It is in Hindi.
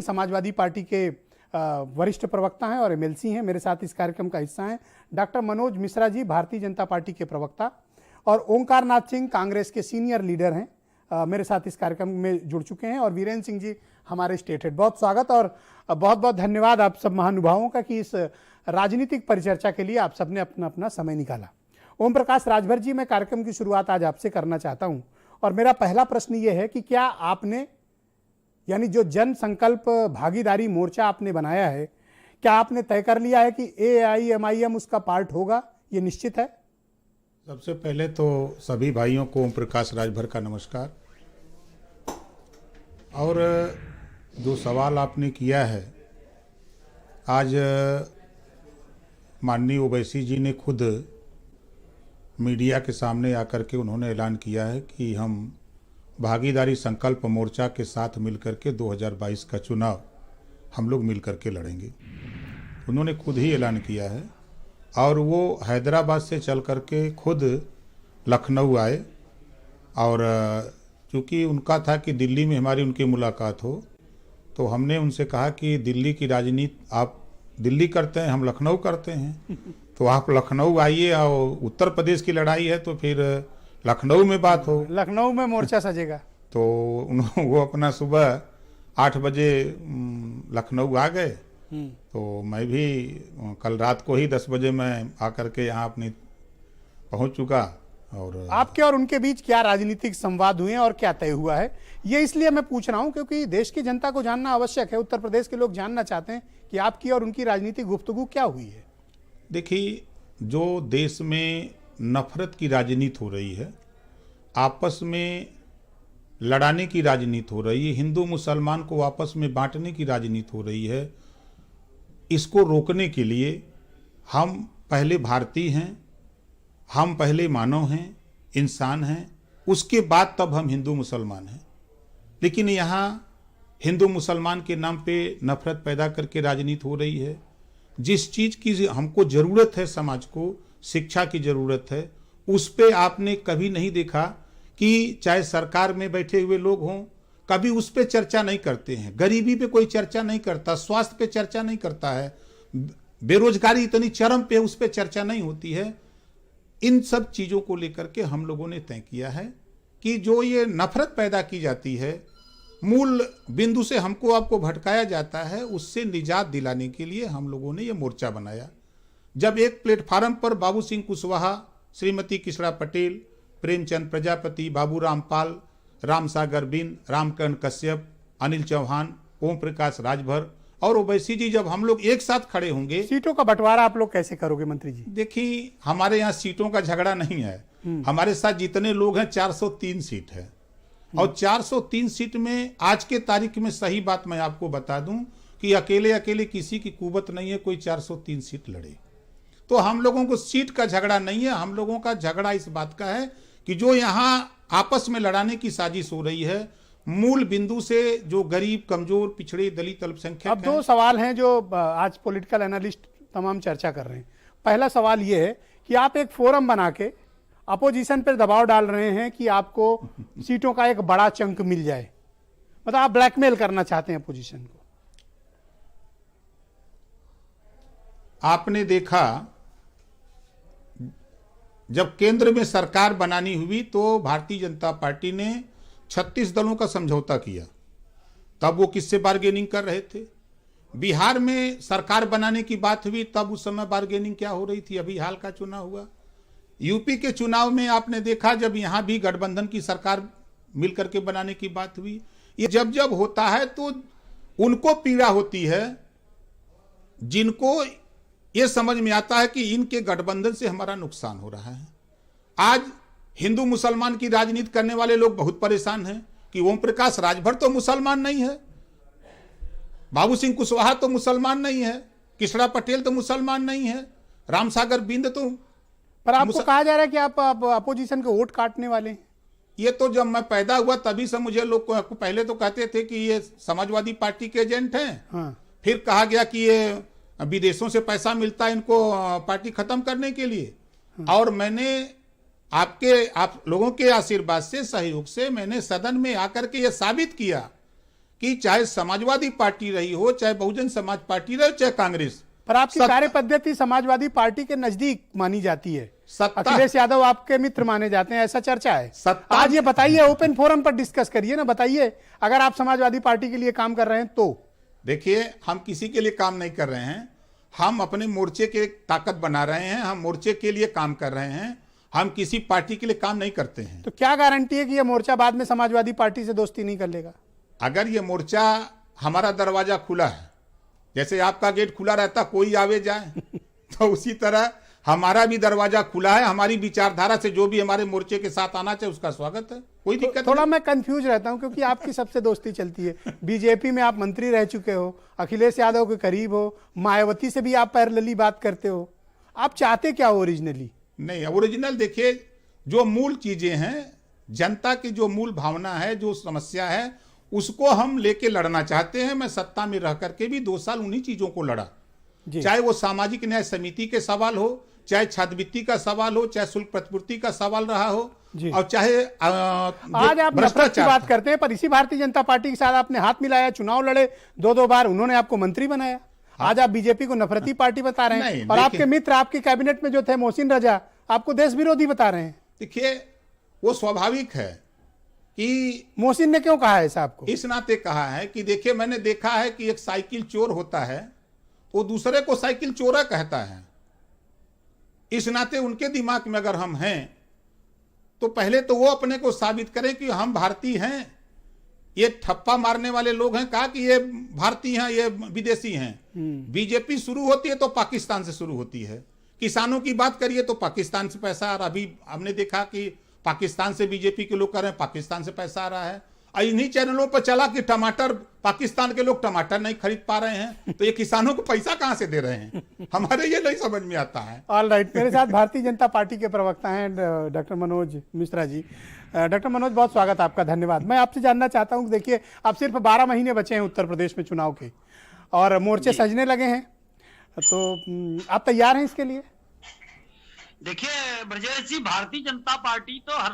समाजवादी पार्टी के वरिष्ठ प्रवक्ता हैं और एमएलसी हैं। मेरे साथ इस कार्यक्रम का हिस्सा हैं डॉक्टर मनोज मिश्रा जी, भारतीय जनता पार्टी के प्रवक्ता, और ओंकार नाथ सिंह कांग्रेस के सीनियर लीडर हैं, मेरे साथ इस कार्यक्रम में जुड़ चुके हैं, और वीरेंद्र सिंह जी हमारे स्टेट हेड। बहुत स्वागत और बहुत बहुत धन्यवाद आप सब महानुभावों का कि इस राजनीतिक परिचर्चा के लिए आप सबने अपना अपना समय निकाला। ओम प्रकाश राजभर जी, मैं कार्यक्रम की शुरुआत आज आपसे करना चाहता हूँ, और मेरा पहला प्रश्न ये है कि क्या आपने, यानी जो जन संकल्प भागीदारी मोर्चा आपने बनाया है, क्या आपने तय कर लिया है कि AIMIM उसका पार्ट होगा? ये निश्चित है? सबसे पहले तो सभी भाइयों को ओम प्रकाश राजभर का नमस्कार। और जो सवाल आपने किया है, आज माननीय ओवैसी जी ने खुद मीडिया के सामने आकर के उन्होंने ऐलान किया है कि हम भागीदारी संकल्प मोर्चा के साथ मिलकर के 2022 का चुनाव हम लोग मिलकर के लड़ेंगे। उन्होंने खुद ही ऐलान किया है, और वो हैदराबाद से चल कर के खुद लखनऊ आए, और चूँकि उनका था कि दिल्ली में हमारी उनकी मुलाकात हो, तो हमने उनसे कहा कि दिल्ली की राजनीति आप दिल्ली करते हैं, हम लखनऊ करते हैं, तो आप लखनऊ आइए, और उत्तर प्रदेश की लड़ाई है तो फिर लखनऊ में बात हो, लखनऊ में मोर्चा सजेगा। तो वो अपना सुबह 8 बजे लखनऊ आ गए। तो मैं भी कल रात को ही 10 बजे मैं आकर के यहाँ अपनी पहुँच चुका। और आपके और उनके बीच क्या राजनीतिक संवाद हुए और क्या तय हुआ है, ये इसलिए मैं पूछ रहा हूं क्योंकि देश की जनता को जानना आवश्यक है। उत्तर प्रदेश के लोग जानना चाहते हैं कि आपकी और उनकी राजनीतिक गुफ्तगू क्या हुई है। देखिए, जो देश में नफरत की राजनीति हो रही है, आपस में लड़ाने की राजनीति हो रही है, हिंदू मुसलमान को आपस में बांटने की राजनीति हो रही है, इसको रोकने के लिए हम पहले भारतीय हैं, हम पहले मानव हैं, इंसान हैं, उसके बाद तब हम हिंदू मुसलमान हैं। लेकिन यहाँ हिंदू मुसलमान के नाम पे नफरत पैदा करके राजनीति हो रही है। जिस चीज़ की हमको ज़रूरत है, समाज को शिक्षा की ज़रूरत है, उस पे आपने कभी नहीं देखा कि चाहे सरकार में बैठे हुए लोग हों, कभी उस पे चर्चा नहीं करते हैं। गरीबी पे कोई चर्चा नहीं करता, स्वास्थ्य पे चर्चा नहीं करता है, बेरोजगारी इतनी चरम पे, उस पे चर्चा नहीं होती है। इन सब चीज़ों को लेकर के हम लोगों ने तय किया है कि जो ये नफरत पैदा की जाती है, मूल बिंदु से हमको आपको भटकाया जाता है, उससे निजात दिलाने के लिए हम लोगों ने ये मोर्चा बनाया। जब एक प्लेटफार्म पर बाबू सिंह कुशवाहा, श्रीमती किशड़ा पटेल, प्रेमचंद प्रजापति, बाबू रामपाल, रामसागर बिंद, रामकरण कश्यप, अनिल चौहान, ओम प्रकाश राजभर और ओवैसी जी, जब हम लोग एक साथ खड़े होंगे, सीटों का बंटवारा आप लोग कैसे करोगे मंत्री जी? देखिए, हमारे यहाँ सीटों का झगड़ा नहीं है। हमारे साथ जितने लोग हैं 403 सीट है, और 403 सीट में आज के तारीख में सही बात मैं आपको बता दूं कि अकेले अकेले किसी की कुवत नहीं है कोई 403 सीट लड़े। तो हम लोगों को सीट का झगड़ा नहीं है, हम लोगों का झगड़ा इस बात का है कि जो यहाँ आपस में लड़ाने की साजिश हो रही है, मूल बिंदु से जो गरीब, कमजोर, पिछड़े, दलित, अल्पसंख्यक। अब 2 सवाल हैं जो आज पॉलिटिकल एनालिस्ट तमाम चर्चा कर रहे हैं। पहला सवाल ये है कि आप एक फोरम बना के अपोजिशन पर दबाव डाल रहे हैं कि आपको सीटों का एक बड़ा चंक मिल जाए, मतलब आप ब्लैकमेल करना चाहते हैं अपोजिशन को। आपने देखा, जब केंद्र में सरकार बनानी हुई तो भारतीय जनता पार्टी ने 36 दलों का समझौता किया। तब वो किससे बार्गेनिंग कर रहे थे? बिहार में सरकार बनाने की बात हुई, तब उस समय बार्गेनिंग क्या हो रही थी? अभी हाल का चुनाव हुआ, यूपी के चुनाव में आपने देखा, जब यहाँ भी गठबंधन की सरकार मिलकर के बनाने की बात हुई। ये जब जब होता है तो उनको पीड़ा होती है जिनको ये समझ में आता है कि इनके गठबंधन से हमारा नुकसान हो रहा है। आज हिंदू मुसलमान की राजनीति करने वाले लोग बहुत परेशान हैं कि ओम प्रकाश राजभर तो मुसलमान नहीं है, बाबू सिंह कुशवाहा तो मुसलमान नहीं है, किशड़ा पटेल तो मुसलमान नहीं है, रामसागर बिंद तो। पर आपको कहा जा रहा है कि आप अपोजिशन के वोट काटने वाले हैं। ये तो जब मैं पैदा हुआ तभी से मुझे लोग पहले तो कहते थे कि ये समाजवादी पार्टी के एजेंट हैं। हाँ। फिर कहा गया कि ये विदेशों से पैसा मिलता है इनको पार्टी खत्म करने के लिए। और मैंने आप लोगों के आशीर्वाद से, सहयोग से, मैंने सदन में आकर के ये साबित किया कि चाहे समाजवादी पार्टी रही हो, चाहे बहुजन समाज पार्टी रहे, चाहे कांग्रेस, पर आपकी सत्ता- कार्य पद्धति समाजवादी पार्टी के नजदीक मानी जाती है। सत्ता- अखिलेश यादव आपके मित्र माने जाते हैं, ऐसा चर्चा है। सत्ता- आज ये बताइए, ओपन फोरम पर डिस्कस करिए ना, बताइए अगर आप समाजवादी पार्टी के लिए काम कर रहे हैं तो। देखिए, हम किसी के लिए काम नहीं कर रहे हैं, हम अपने मोर्चे के ताकत बना रहे हैं, हम मोर्चे के लिए काम कर रहे हैं, हम किसी पार्टी के लिए काम नहीं करते हैं। तो क्या गारंटी है कि ये मोर्चा बाद में समाजवादी पार्टी से दोस्ती नहीं कर लेगा? अगर ये मोर्चा, हमारा दरवाजा खुला है, जैसे आपका गेट खुला रहता कोई आवे जाए, तो उसी तरह हमारा भी दरवाजा खुला है। हमारी विचारधारा से जो भी हमारे मोर्चे के साथ आना चाहिए उसका स्वागत है, कोई दिक्कत थोड़ा नहीं। मैं कंफ्यूज रहता हूं क्योंकि आपकी सबसे दोस्ती चलती है। बीजेपी में आप मंत्री रह चुके हो, अखिलेश यादव के करीब हो, मायावती से भी आप पैरेलली बात करते हो। आप चाहते क्या हो ओरिजिनली? नहीं, ओरिजिनल देखिए, जो मूल चीजें हैं, जनता की जो मूल भावना है, जो समस्या है, उसको हम लेके लड़ना चाहते हैं। मैं सत्ता में रह करके भी 2 साल उन्हीं चीजों को लड़ा, जी। चाहे वो सामाजिक न्याय समिति के सवाल हो, चाहे छात्रवृत्ति का सवाल हो, चाहे शुल्क प्रतिपूर्ति का सवाल रहा हो, जी। और चाहे आज आप नफरत की बात करते हैं, पर इसी भारतीय जनता पार्टी के साथ आपने हाथ मिलाया, चुनाव लड़े 2-2 बार, उन्होंने आपको मंत्री बनाया। आज आप बीजेपी को नफरती पार्टी बता रहे हैं, नहीं, और आपके मित्र आपके कैबिनेट में जो थे मोहसिन रजा, आपको देश विरोधी बता रहे हैं। देखिए, वो स्वाभाविक है कि मोहसिन ने क्यों कहा है ऐसा आपको? इस नाते कहा है कि देखिए, मैंने देखा है कि एक साइकिल चोर होता है, वो दूसरे को साइकिल चोरा कहता है। इस नाते उनके दिमाग में अगर हम हैं, तो पहले तो वो अपने को साबित करें कि हम भारतीय हैं। ये ठप्पा मारने वाले लोग हैं, कहा कि ये भारतीय हैं, ये विदेशी हैं। बीजेपी शुरू होती है तो पाकिस्तान से शुरू होती है। किसानों की बात करिए तो पाकिस्तान से पैसा आ रहा, अभी हमने देखा कि पाकिस्तान से बीजेपी के लोग कर रहे हैं, पाकिस्तान से पैसा आ रहा है। और इन्हीं चैनलों पर चला कि टमाटर, पाकिस्तान के लोग टमाटर नहीं खरीद पा रहे हैं, तो ये किसानों को पैसा कहां से दे रहे हैं? हमारे ये नहीं समझ में आता है। ऑल राइट, मेरे साथ भारतीय जनता पार्टी के प्रवक्ता हैं डॉक्टर मनोज मिश्रा जी। डॉक्टर मनोज, बहुत स्वागत आपका, धन्यवाद। मैं आपसे जानना चाहता हूं कि देखिए, अब सिर्फ 12 महीने बचे हैं उत्तर प्रदेश में चुनाव के, और मोर्चे सजने लगे हैं, तो आप तैयार हैं इसके लिए? देखिए ब्रजेश जी, भारतीय जनता पार्टी तो हर